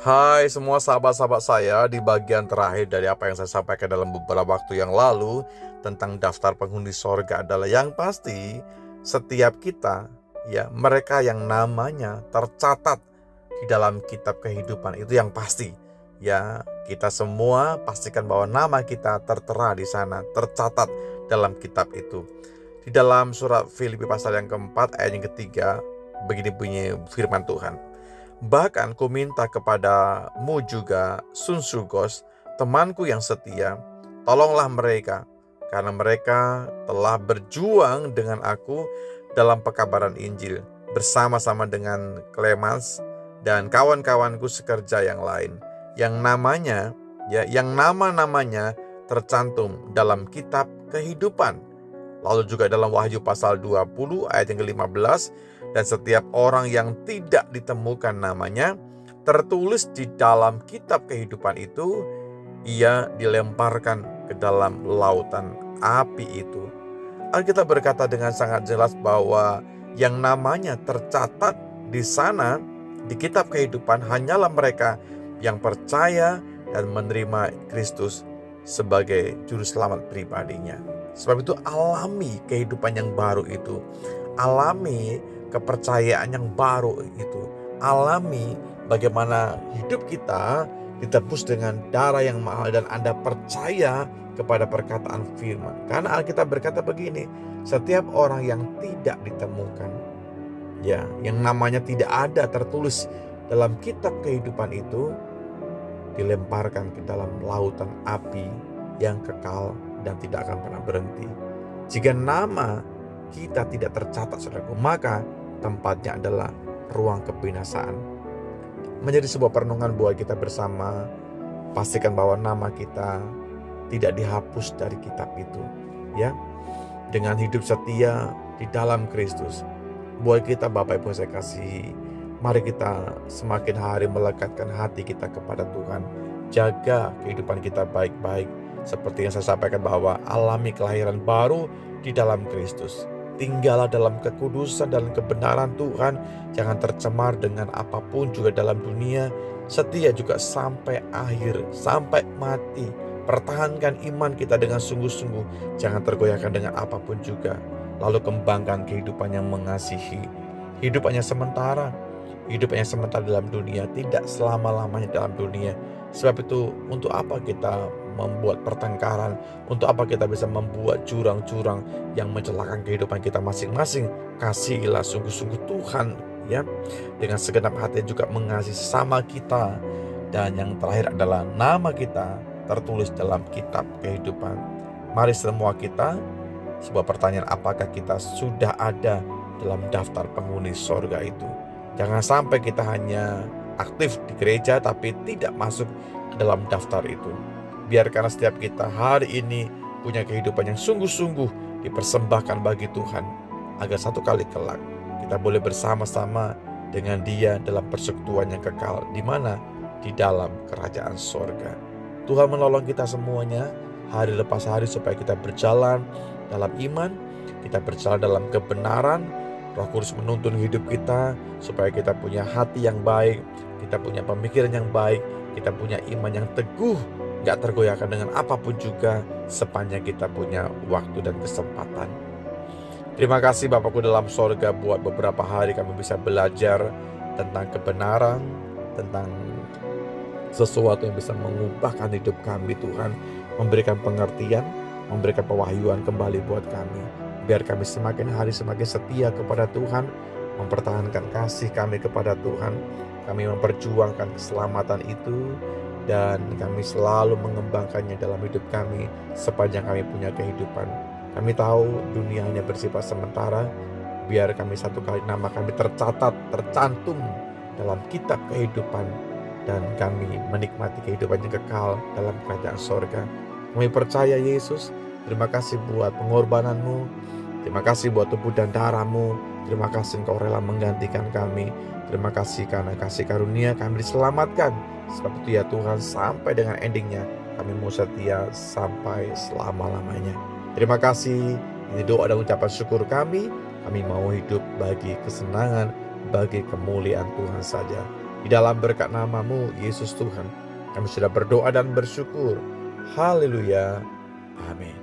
Hai semua sahabat-sahabat saya, di bagian terakhir dari apa yang saya sampaikan dalam beberapa waktu yang lalu tentang daftar penghuni sorga adalah yang pasti setiap kita, ya, mereka yang namanya tercatat di dalam kitab kehidupan itu yang pasti, ya, kita semua pastikan bahwa nama kita tertera di sana, tercatat dalam kitab itu. Di dalam surat Filipi pasal yang keempat ayat yang ketiga, begini bunyi firman Tuhan. Bahkan ku minta kepadamu juga, Sunsugos, temanku yang setia, tolonglah mereka, karena mereka telah berjuang dengan aku dalam pekabaran Injil, bersama-sama dengan Klemens dan kawan-kawanku sekerja yang lain, yang nama-namanya tercantum dalam kitab kehidupan. Lalu juga dalam Wahyu pasal 20 ayat yang ke-15, dan setiap orang yang tidak ditemukan namanya tertulis di dalam kitab kehidupan itu, ia dilemparkan ke dalam lautan api itu. Alkitab berkata dengan sangat jelas bahwa yang namanya tercatat di sana di kitab kehidupan hanyalah mereka yang percaya dan menerima Kristus sebagai juru selamat pribadinya. Sebab itu alami kehidupan yang baru itu, alami kepercayaan yang baru itu, alami bagaimana hidup kita ditebus dengan darah yang mahal, dan Anda percaya kepada perkataan firman. Karena Alkitab berkata begini, setiap orang yang tidak ditemukan, ya, yang namanya tidak ada tertulis dalam kitab kehidupan itu, dilemparkan ke dalam lautan api yang kekal dan tidak akan pernah berhenti. Jika nama kita tidak tercatat, saudaraku, maka tempatnya adalah ruang kebinasaan. Menjadi sebuah perenungan buat kita bersama, pastikan bahwa nama kita tidak dihapus dari kitab itu, ya. Dengan hidup setia di dalam Kristus. Buat kita Bapak Ibu saya kasihi, mari kita semakin hari melekatkan hati kita kepada Tuhan. Jaga kehidupan kita baik-baik, seperti yang saya sampaikan bahwa alami kelahiran baru di dalam Kristus. Tinggallah dalam kekudusan dan kebenaran Tuhan. Jangan tercemar dengan apapun juga dalam dunia. Setia juga sampai akhir, sampai mati. Pertahankan iman kita dengan sungguh-sungguh. Jangan tergoyahkan dengan apapun juga. Lalu kembangkan kehidupan yang mengasihi. Hidup hanya sementara. Hidup hanya sementara dalam dunia, tidak selama-lamanya dalam dunia. Sebab itu, untuk apa kita membuat pertengkaran? Untuk apa kita bisa membuat jurang-jurang yang mencelakakan kehidupan kita masing-masing? Kasihilah sungguh-sungguh Tuhan, ya, dengan segenap hati, juga mengasihi sesama kita. Dan yang terakhir adalah nama kita tertulis dalam kitab kehidupan. Mari semua kita, sebuah pertanyaan, apakah kita sudah ada dalam daftar penghuni sorga itu? Jangan sampai kita hanya aktif di gereja tapi tidak masuk ke dalam daftar itu. Biarkan setiap kita hari ini punya kehidupan yang sungguh-sungguh dipersembahkan bagi Tuhan, agar satu kali kelak kita boleh bersama-sama dengan Dia dalam persekutuan yang kekal, di mana? Di dalam kerajaan sorga. Tuhan menolong kita semuanya hari lepas hari supaya kita berjalan dalam iman, kita berjalan dalam kebenaran. Roh Kudus menuntun hidup kita supaya kita punya hati yang baik, kita punya pemikiran yang baik, kita punya iman yang teguh, gak tergoyahkan dengan apapun juga sepanjang kita punya waktu dan kesempatan. Terima kasih Bapakku dalam sorga, buat beberapa hari kami bisa belajar tentang kebenaran, tentang sesuatu yang bisa mengubahkan hidup kami. Tuhan memberikan pengertian, memberikan pewahyuan kembali buat kami. Biar kami semakin hari semakin setia kepada Tuhan, mempertahankan kasih kami kepada Tuhan. Kami memperjuangkan keselamatan itu, dan kami selalu mengembangkannya dalam hidup kami sepanjang kami punya kehidupan. Kami tahu dunia hanya bersifat sementara. Biar kami satu kali nama kami tercatat, tercantum dalam kitab kehidupan, dan kami menikmati kehidupan yang kekal dalam kerajaan sorga. Kami percaya Yesus. Terima kasih buat pengorbananmu. Terima kasih buat tubuh dan darahmu. Terima kasih Engkau rela menggantikan kami. Terima kasih karena kasih karunia kami diselamatkan. Sebab itu ya Tuhan, sampai dengan endingnya kami mau setia sampai selama-lamanya. Terima kasih. Ini doa dan ucapan syukur kami. Kami mau hidup bagi kesenangan, bagi kemuliaan Tuhan saja. Di dalam berkat nama-Mu, Yesus Tuhan, kami sudah berdoa dan bersyukur. Haleluya. Amin.